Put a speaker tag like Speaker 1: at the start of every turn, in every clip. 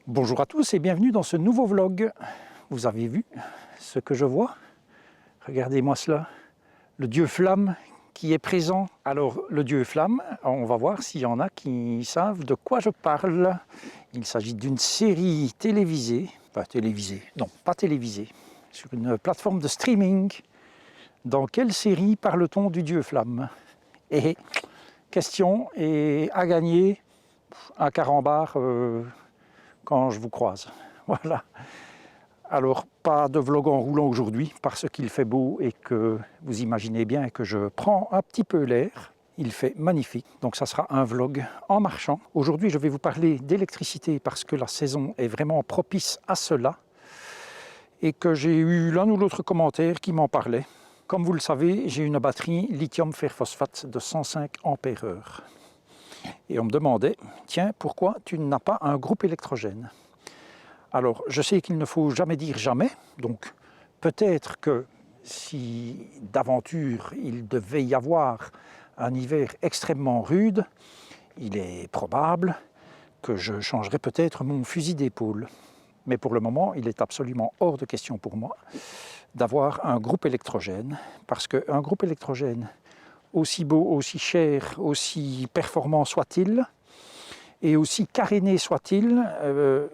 Speaker 1: Bonjour à tous et bienvenue dans ce nouveau vlog. Vous avez vu ce que je vois? Regardez-moi cela, le dieu flamme qui est présent. Alors le dieu flamme, on va voir s'il y en a qui savent de quoi je parle. Il s'agit d'une série télévisée, pas télévisée, sur une plateforme de streaming. Dans quelle série parle-t-on du dieu flamme? Et question, et à gagner un carambar quand je vous croise. Voilà. Alors, pas de vlog en roulant aujourd'hui parce qu'il fait beau et que vous imaginez bien que je prends un petit peu l'air. Il fait magnifique, donc ça sera un vlog en marchant. Aujourd'hui, je vais vous parler d'électricité parce que la saison est vraiment propice à cela et que j'ai eu l'un ou l'autre commentaire qui m'en parlait. Comme vous le savez, j'ai une batterie lithium fer phosphate de 105 ampères-h. Et on me demandait, tiens, pourquoi tu n'as pas un groupe électrogène? Alors, je sais qu'il ne faut jamais dire jamais, donc peut-être que si d'aventure il devait y avoir un hiver extrêmement rude, il est probable que je changerais peut-être mon fusil d'épaule. Mais pour le moment, il est absolument hors de question pour moi d'avoir un groupe électrogène, parce qu'un groupe électrogène, aussi beau, aussi cher, aussi performant soit-il, et aussi caréné soit-il,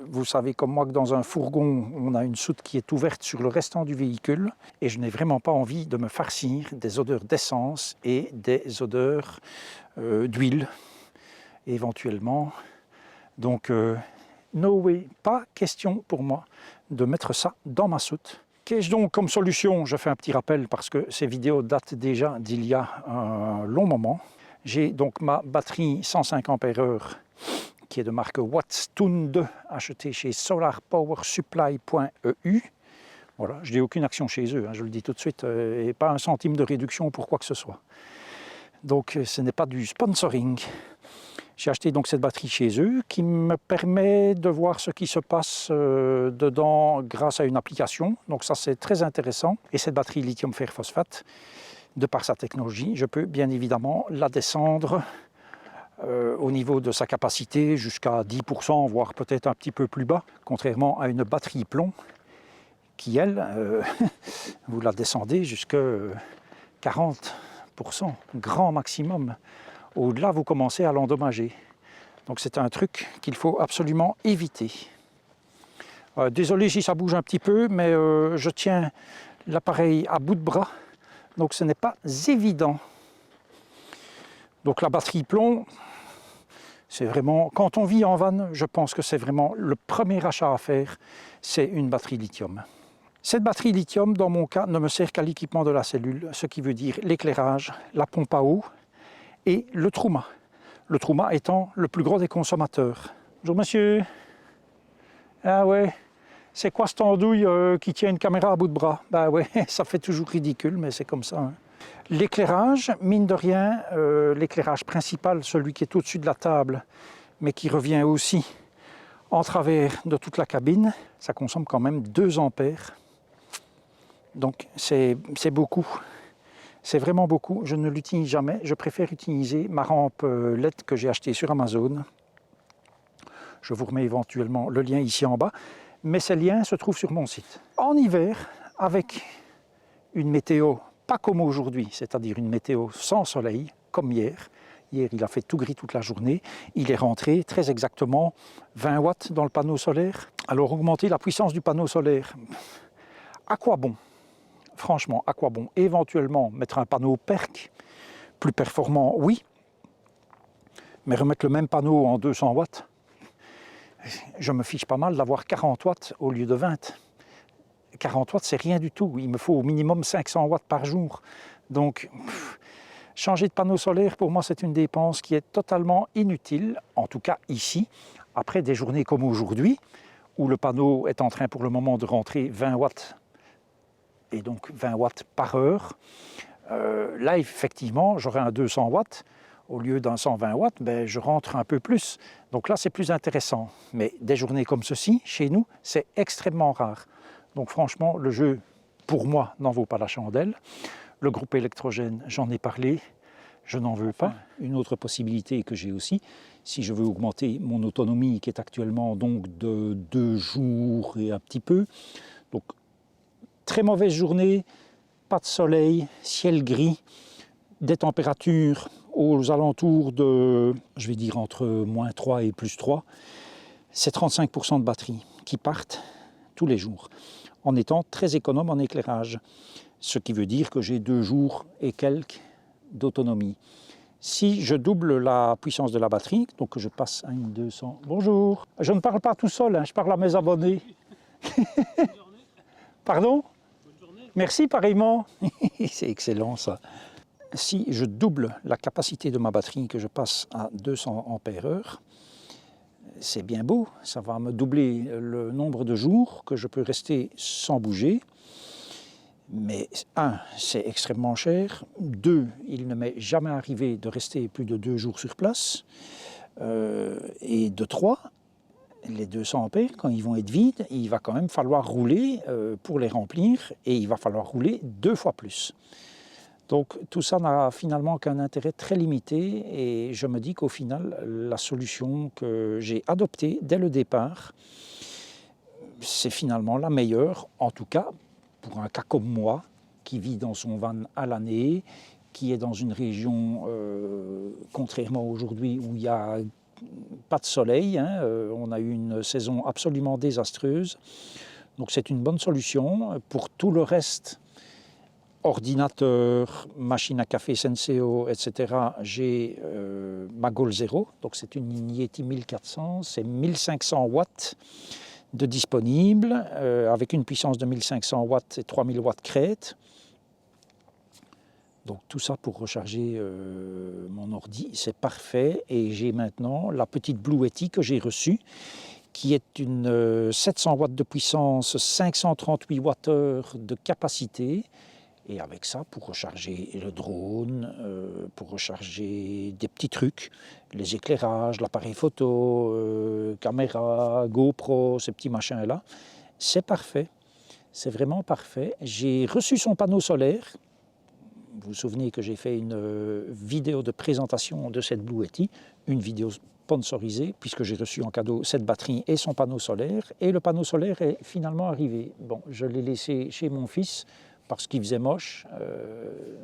Speaker 1: vous savez comme moi que dans un fourgon, on a une soute qui est ouverte sur le restant du véhicule, et je n'ai vraiment pas envie de me farcir des odeurs d'essence et des odeurs d'huile, éventuellement. Donc, no way, pas question pour moi de mettre ça dans ma soute. Qu'ai-je donc comme solution? Je fais un petit rappel parce que ces vidéos datent déjà d'il y a un long moment. J'ai donc ma batterie 105 ampères-h qui est de marque Wattstund, achetée chez solarpowersupply.eu. Voilà, je n'ai aucune action chez eux, je le dis tout de suite, et pas un centime de réduction pour quoi que ce soit. Donc ce n'est pas du sponsoring. J'ai acheté donc cette batterie chez eux qui me permet de voir ce qui se passe dedans grâce à une application. Donc ça c'est très intéressant. Et cette batterie lithium fer phosphate, de par sa technologie, je peux bien évidemment la descendre au niveau de sa capacité jusqu'à 10%, voire peut-être un petit peu plus bas, contrairement à une batterie plomb qui, elle, vous la descendez jusqu'à 40%, grand maximum. Au-delà, vous commencez à l'endommager. Donc c'est un truc qu'il faut absolument éviter. Désolé si ça bouge un petit peu, mais je tiens l'appareil à bout de bras, donc ce n'est pas évident. Donc la batterie plomb, c'est vraiment, quand on vit en van, je pense que c'est vraiment le premier achat à faire, c'est une batterie lithium. Cette batterie lithium, dans mon cas, ne me sert qu'à l'équipement de la cellule, ce qui veut dire l'éclairage, la pompe à eau et le Truma. Le Truma étant le plus gros des consommateurs. Bonjour monsieur. Ah ouais, c'est quoi cette andouille qui tient une caméra à bout de bras? Bah ouais, ça fait toujours ridicule, mais c'est comme ça. Hein. L'éclairage, mine de rien, l'éclairage principal, celui qui est au-dessus de la table, mais qui revient aussi en travers de toute la cabine, ça consomme quand même 2 ampères. Donc c'est beaucoup. C'est vraiment beaucoup. Je ne l'utilise jamais. Je préfère utiliser ma rampe LED que j'ai achetée sur Amazon. Je vous remets éventuellement le lien ici en bas. Mais ces liens se trouvent sur mon site. En hiver, avec une météo pas comme aujourd'hui, c'est-à-dire une météo sans soleil, comme hier. Hier, il a fait tout gris toute la journée. Il est rentré très exactement 20 watts dans le panneau solaire. Alors, augmenter la puissance du panneau solaire, à quoi bon? Franchement, à quoi bon? Éventuellement, mettre un panneau PERC, plus performant, oui. Mais remettre le même panneau en 200 watts, je me fiche pas mal d'avoir 40 watts au lieu de 20. 40 watts, c'est rien du tout. Il me faut au minimum 500 watts par jour. Donc, changer de panneau solaire, pour moi, c'est une dépense qui est totalement inutile, en tout cas ici. Après des journées comme aujourd'hui, où le panneau est en train pour le moment de rentrer 20 watts, et donc 20 watts par heure, là, effectivement, j'aurai un 200 watts. Au lieu d'un 120 watts, ben, je rentre un peu plus. Donc là, c'est plus intéressant. Mais des journées comme ceci, chez nous, c'est extrêmement rare. Donc franchement, le jeu, pour moi, n'en vaut pas la chandelle. Le groupe électrogène, j'en ai parlé. je n'en veux pas. Une autre possibilité que j'ai aussi, si je veux augmenter mon autonomie qui est actuellement donc de 2 jours et un petit peu, donc très mauvaise journée, pas de soleil, ciel gris, des températures aux alentours de, je vais dire entre -3 et +3, c'est 35% de batterie qui partent tous les jours, en étant très économe en éclairage. Ce qui veut dire que j'ai 2 jours et quelques d'autonomie. Si je double la puissance de la batterie, donc que je passe à une 200... Bonjour, je ne parle pas tout seul, hein, je parle à mes abonnés. Pardon? Bonne journée. Merci pareillement. C'est excellent ça. Si je double la capacité de ma batterie, que je passe à 200 ampères-heure, c'est bien beau, ça va me doubler le nombre de jours que je peux rester sans bouger. Mais 1, c'est extrêmement cher. 2, il ne m'est jamais arrivé de rester plus de 2 jours sur place. Et de 3, les 200 ampères, quand ils vont être vides, il va quand même falloir rouler pour les remplir, et il va falloir rouler 2 fois plus. Donc tout ça n'a finalement qu'un intérêt très limité, et je me dis qu'au final, la solution que j'ai adoptée dès le départ, c'est finalement la meilleure, en tout cas pour un cas comme moi, qui vit dans son van à l'année, qui est dans une région, contrairement aujourd'hui où il n'y a pas de soleil, hein, on a eu une saison absolument désastreuse. Donc c'est une bonne solution. Pour tout le reste, ordinateur, machine à café Senseo, etc., j'ai ma Goal Zero, donc c'est une Yeti 1400, c'est 1500 watts de disponible, avec une puissance de 1500 watts et 3000 watts crête. Donc tout ça pour recharger mon ordi, c'est parfait. Et j'ai maintenant la petite Blue Yeti que j'ai reçue, qui est une 700 watts de puissance, 538 Wh de capacité. Et avec ça, pour recharger le drone, pour recharger des petits trucs, les éclairages, l'appareil photo, caméra, GoPro, ces petits machins-là, c'est parfait. C'est vraiment parfait. J'ai reçu son panneau solaire. Vous vous souvenez que j'ai fait une vidéo de présentation de cette Blue Yeti, une vidéo sponsorisée, puisque j'ai reçu en cadeau cette batterie et son panneau solaire. Et le panneau solaire est finalement arrivé. Bon, je l'ai laissé chez mon fils, parce qu'il faisait moche.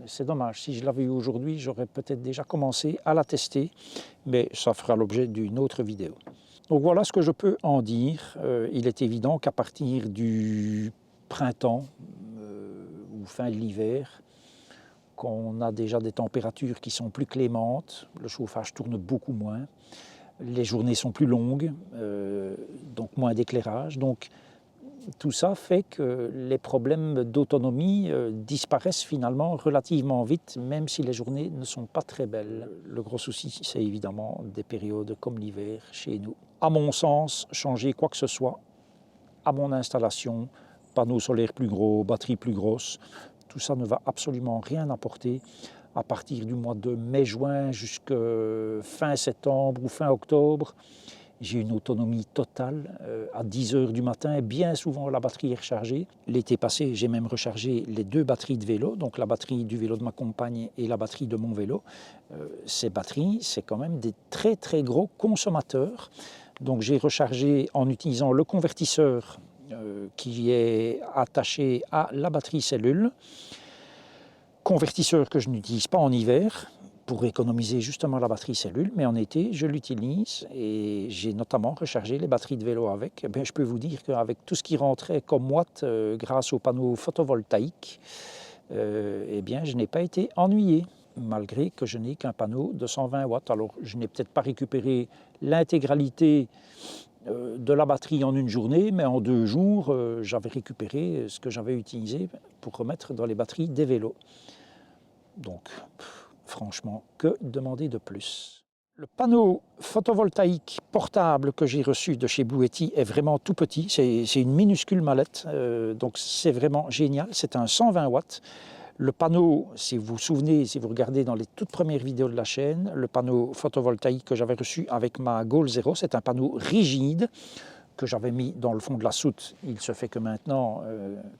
Speaker 1: C'est dommage, si je l'avais eu aujourd'hui, j'aurais peut-être déjà commencé à la tester, mais ça fera l'objet d'une autre vidéo. Donc voilà ce que je peux en dire. Il est évident qu'à partir du printemps ou fin de l'hiver, qu'on a déjà des températures qui sont plus clémentes, le chauffage tourne beaucoup moins, les journées sont plus longues, donc moins d'éclairage. Donc tout ça fait que les problèmes d'autonomie disparaissent finalement relativement vite, même si les journées ne sont pas très belles. Le gros souci, c'est évidemment des périodes comme l'hiver chez nous. À mon sens, changer quoi que ce soit à mon installation, panneaux solaires plus gros, batterie plus grosse, tout ça ne va absolument rien apporter à partir du mois de mai-juin jusqu'à fin septembre ou fin octobre. J'ai une autonomie totale à 10 h du matin, et bien souvent la batterie est rechargée. L'été passé, j'ai même rechargé les 2 batteries de vélo, donc la batterie du vélo de ma compagne et la batterie de mon vélo. Ces batteries, c'est quand même des très très gros consommateurs. Donc j'ai rechargé en utilisant le convertisseur qui est attaché à la batterie cellule. Convertisseur que je n'utilise pas en hiver, pour économiser justement la batterie cellule, mais en été, je l'utilise et j'ai notamment rechargé les batteries de vélo avec. Eh bien, je peux vous dire qu'avec tout ce qui rentrait comme watts grâce aux panneaux photovoltaïques, eh bien, je n'ai pas été ennuyé, malgré que je n'ai qu'un panneau de 120 watts. Alors, je n'ai peut-être pas récupéré l'intégralité de la batterie en une journée, mais en 2 jours, j'avais récupéré ce que j'avais utilisé pour remettre dans les batteries des vélos. Donc, franchement, que demander de plus? Le panneau photovoltaïque portable que j'ai reçu de chez Blue Yeti est vraiment tout petit, c'est une minuscule mallette, donc c'est vraiment génial, c'est un 120 watts. Le panneau, si vous vous souvenez, si vous regardez dans les toutes premières vidéos de la chaîne, le panneau photovoltaïque que j'avais reçu avec ma Goal Zero, c'est un panneau rigide que j'avais mis dans le fond de la soute. Il se fait que maintenant,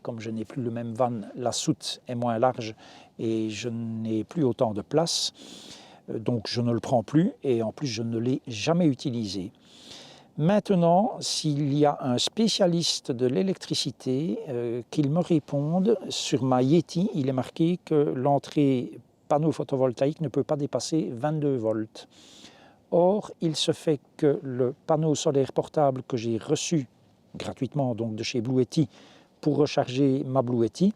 Speaker 1: comme je n'ai plus le même van, la soute est moins large et je n'ai plus autant de place. Donc je ne le prends plus et en plus je ne l'ai jamais utilisé. Maintenant, s'il y a un spécialiste de l'électricité, qu'il me réponde. Sur ma Yeti, il est marqué que l'entrée panneau photovoltaïque ne peut pas dépasser 22 volts. Or, il se fait que le panneau solaire portable que j'ai reçu gratuitement donc de chez Bluetti pour recharger ma Bluetti,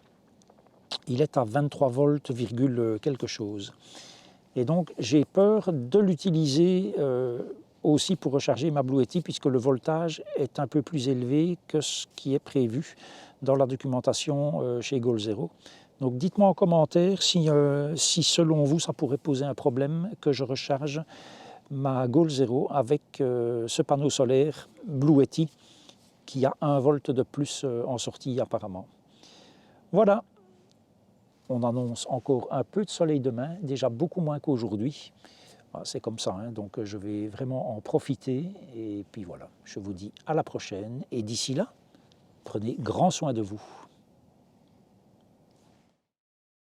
Speaker 1: il est à 23 volts, quelque chose. Et donc, j'ai peur de l'utiliser aussi pour recharger ma Bluetti puisque le voltage est un peu plus élevé que ce qui est prévu dans la documentation chez GoalZero. Donc dites-moi en commentaire si selon vous ça pourrait poser un problème que je recharge ma GoalZero avec ce panneau solaire Bluetti qui a 1 volt de plus en sortie apparemment. Voilà, on annonce encore un peu de soleil demain, déjà beaucoup moins qu'aujourd'hui. C'est comme ça, hein, donc je vais vraiment en profiter. Et puis voilà, je vous dis à la prochaine. Et d'ici là, prenez grand soin de vous.